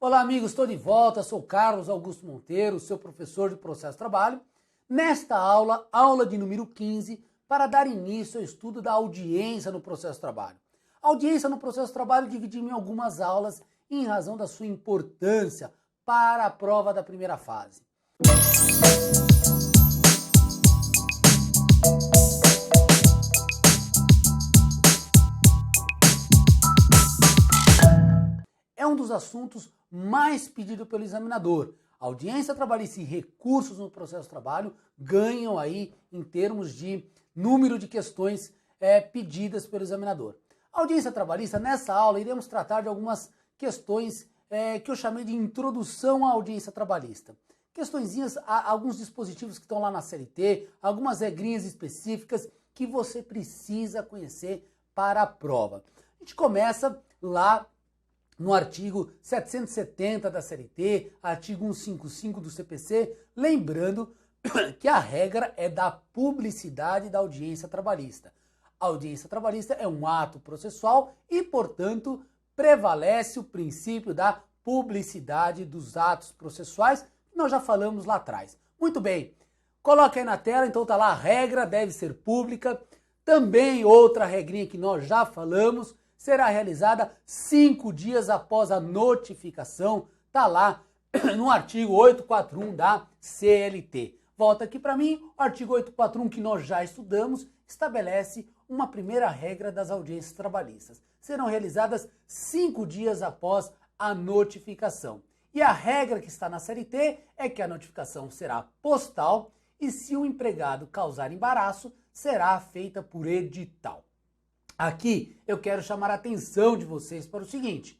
Olá amigos, estou de volta, sou Carlos Augusto Monteiro, seu professor de Processo de Trabalho. Nesta aula, aula de número 15, para dar início ao estudo da audiência no processo de trabalho. A audiência no processo de trabalho dividimos em algumas aulas em razão da sua importância para a prova da primeira fase. É um dos assuntos mais pedidos pelo examinador. A audiência trabalhista e recursos no processo de trabalho ganham aí em termos de número de questões pedidas pelo examinador. A audiência trabalhista, nessa aula, iremos tratar de algumas questões que eu chamei de introdução à audiência trabalhista. Questõezinhas, alguns dispositivos que estão lá na CLT, algumas regrinhas específicas que você precisa conhecer para a prova. A gente começa lá no artigo 770 da CLT, artigo 155 do CPC, lembrando que a regra é da publicidade da audiência trabalhista. A audiência trabalhista é um ato processual e, portanto, prevalece o princípio da publicidade dos atos processuais, que nós já falamos lá atrás. Muito bem, coloque aí na tela, então tá lá, a regra deve ser pública. Também outra regrinha que nós já falamos, será realizada 5 dias após a notificação, tá lá no artigo 841 da CLT. Volta aqui para mim, o artigo 841 que nós já estudamos, estabelece uma primeira regra das audiências trabalhistas. Serão realizadas 5 dias após a notificação. E a regra que está na CLT é que a notificação será postal e se o empregado causar embaraço, será feita por edital. Aqui eu quero chamar a atenção de vocês para o seguinte,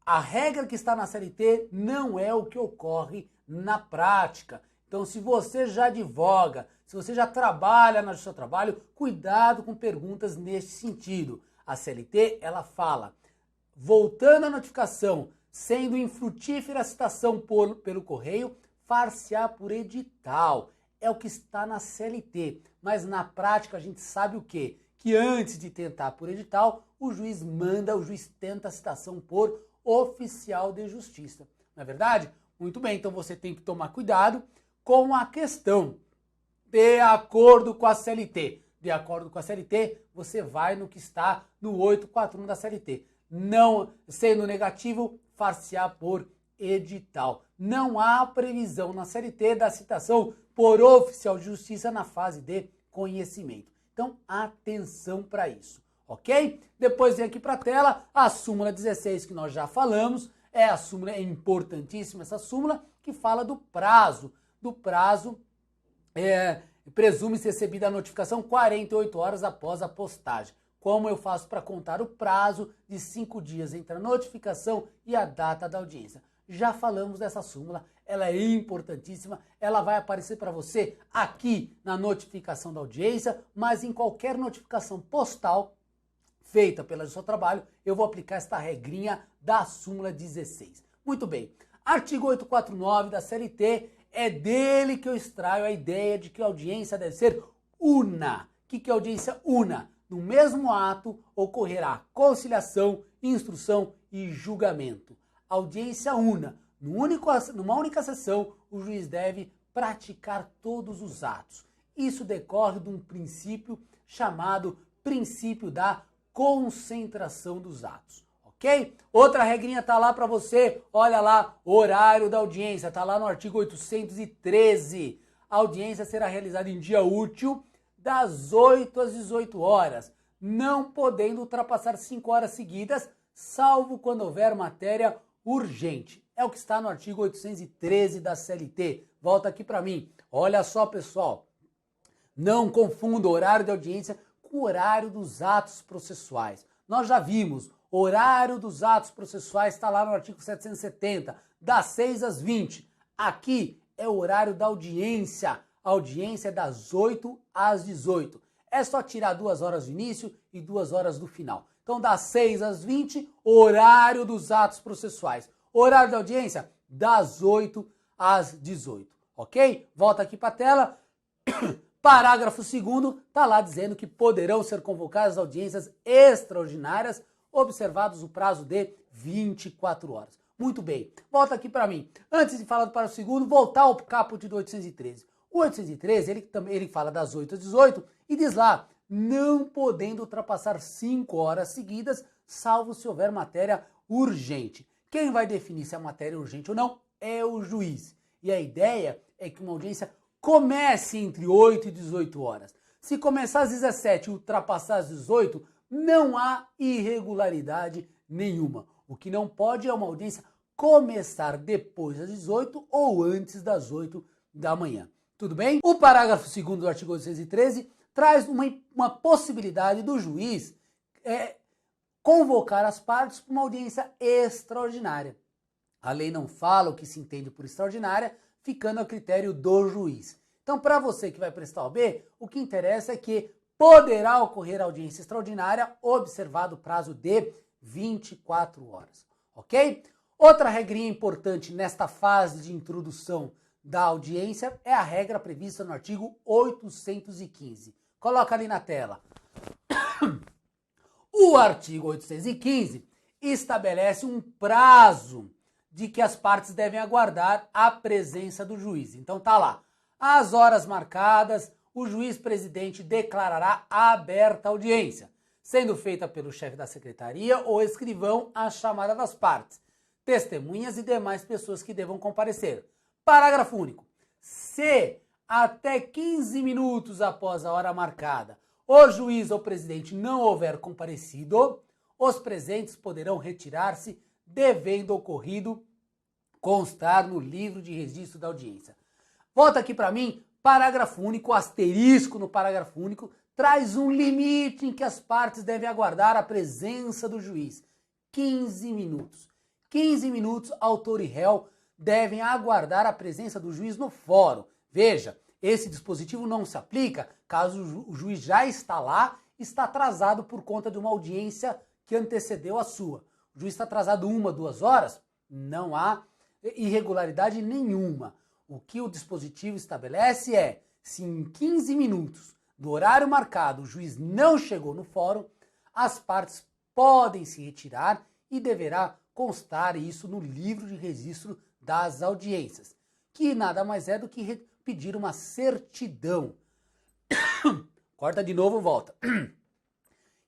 a regra que está na CLT não é o que ocorre na prática. Então, se você já advoga, se você já trabalha na Justiça do Trabalho, cuidado com perguntas nesse sentido. A CLT, ela fala, voltando à notificação, sendo infrutífera a citação pelo correio, far-se-á por edital. É o que está na CLT, mas na prática a gente sabe o quê? Que antes de tentar por edital, o juiz tenta a citação por oficial de justiça. Não é verdade? Muito bem, então você tem que tomar cuidado com a questão. De acordo com a CLT. De acordo com a CLT, você vai no que está no 841 da CLT. Não sendo negativo, far-se-á por edital. Não há previsão na CLT da citação por oficial de justiça na fase de conhecimento. Então, atenção para isso, ok? Depois vem aqui para a tela a súmula 16 que nós já falamos. É importantíssima essa súmula que fala do prazo. Presume-se recebida a notificação 48 horas após a postagem. Como eu faço para contar o prazo de 5 dias entre a notificação e a data da audiência? Já falamos dessa súmula, ela é importantíssima, ela vai aparecer para você aqui na notificação da audiência, mas em qualquer notificação postal feita pela Justiça do Trabalho, eu vou aplicar esta regrinha da súmula 16. Muito bem, artigo 849 da CLT, é dele que eu extraio a ideia de que a audiência deve ser una. O que é audiência una? No mesmo ato ocorrerá conciliação, instrução e julgamento. Audiência una. Numa única sessão, o juiz deve praticar todos os atos. Isso decorre de um princípio chamado princípio da concentração dos atos. Ok? Outra regrinha está lá para você. Olha lá, horário da audiência. Está lá no artigo 813. A audiência será realizada em dia útil das 8 às 18 horas, não podendo ultrapassar 5 horas seguidas, salvo quando houver matéria urgente. É o que está no artigo 813 da CLT. Volta aqui para mim. Olha só, pessoal. Não confunda o horário de audiência com o horário dos atos processuais. Nós já vimos, o horário dos atos processuais está lá no artigo 770, das 6 às 20. Aqui é o horário da audiência. A audiência é das 8 às 18. É só tirar 2 horas do início e 2 horas do final. Então, das 6 às 20, horário dos atos processuais. Horário da audiência, das 8 às 18. Ok? Volta aqui para a tela. Parágrafo 2º está lá dizendo que poderão ser convocadas audiências extraordinárias observados o prazo de 24 horas. Muito bem, volta aqui para mim. Antes de falar do parágrafo segundo, voltar ao caput do 813. O 813, ele fala das 8 às 18 e diz lá, não podendo ultrapassar 5 horas seguidas, salvo se houver matéria urgente. Quem vai definir se a matéria é urgente ou não é o juiz. E a ideia é que uma audiência comece entre 8 e 18 horas. Se começar às 17 e ultrapassar às 18, não há irregularidade nenhuma. O que não pode é uma audiência começar depois das 18 ou antes das 8 da manhã. Tudo bem? O parágrafo 2º do artigo 813 traz uma possibilidade do juiz convocar as partes para uma audiência extraordinária. A lei não fala o que se entende por extraordinária, ficando a critério do juiz. Então, para você que vai prestar OAB, o que interessa é que poderá ocorrer audiência extraordinária, observado o prazo de 24 horas, ok? Outra regrinha importante nesta fase de introdução da audiência é a regra prevista no artigo 815. Coloca ali na tela. O artigo 815 estabelece um prazo de que as partes devem aguardar a presença do juiz. Então tá lá. Às horas marcadas, o juiz presidente declarará aberta a audiência, sendo feita pelo chefe da secretaria ou escrivão a chamada das partes, testemunhas e demais pessoas que devam comparecer. Parágrafo único. Se até 15 minutos após a hora marcada, o juiz ou presidente não houver comparecido, os presentes poderão retirar-se, devendo ocorrido constar no livro de registro da audiência. Volta aqui para mim, parágrafo único, asterisco no parágrafo único, traz um limite em que as partes devem aguardar a presença do juiz. 15 minutos. 15 minutos, autor e réu devem aguardar a presença do juiz no fórum. Veja, esse dispositivo não se aplica caso o juiz já está lá, está atrasado por conta de uma audiência que antecedeu a sua. O juiz está atrasado 1, 2 horas, não há irregularidade nenhuma. O que o dispositivo estabelece é, se em 15 minutos do horário marcado o juiz não chegou no fórum, as partes podem se retirar e deverá constar isso no livro de registro das audiências, que nada mais é do que pedir uma certidão. Corta de novo, volta.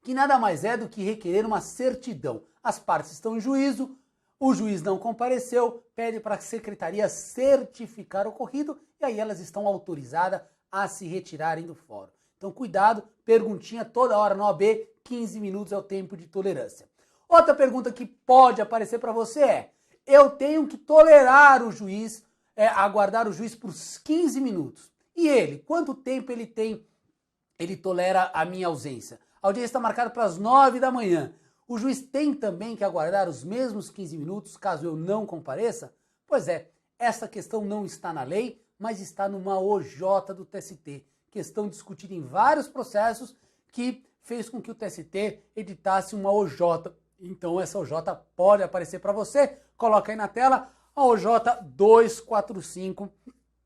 Que nada mais é do que requerer uma certidão. As partes estão em juízo, o juiz não compareceu, pede para a secretaria certificar o ocorrido e aí elas estão autorizadas a se retirarem do fórum. Então cuidado, perguntinha toda hora no OAB, 15 minutos é o tempo de tolerância. Outra pergunta que pode aparecer para você é, eu tenho que tolerar o juiz, aguardar o juiz por 15 minutos. E ele, quanto tempo ele tolera a minha ausência? A audiência está marcada para as 9 da manhã. O juiz tem também que aguardar os mesmos 15 minutos caso eu não compareça? Pois é, essa questão não está na lei, mas está numa OJ do TST. Questão discutida em vários processos que fez com que o TST editasse uma OJ. Então essa OJ pode aparecer para você. Coloca aí na tela a OJ 245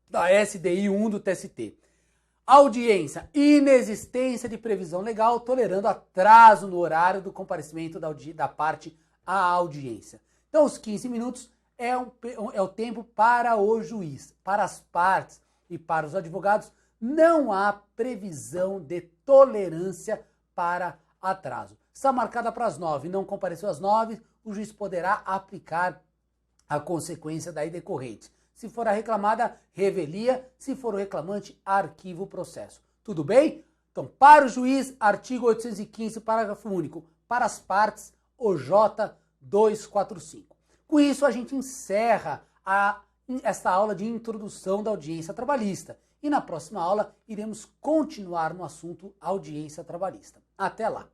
da SDI 1 do TST. Audiência, inexistência de previsão legal, tolerando atraso no horário do comparecimento da parte à audiência. Então, os 15 minutos é o tempo para o juiz. Para as partes e para os advogados, não há previsão de tolerância para atraso. Está marcada para as 9, não compareceu às 9, o juiz poderá aplicar a consequência daí decorrente. Se for a reclamada, revelia. Se for o reclamante, arquiva o processo. Tudo bem? Então, para o juiz, artigo 815, parágrafo único. Para as partes, OJ 245. Com isso, a gente encerra esta aula de introdução da audiência trabalhista. E na próxima aula, iremos continuar no assunto audiência trabalhista. Até lá!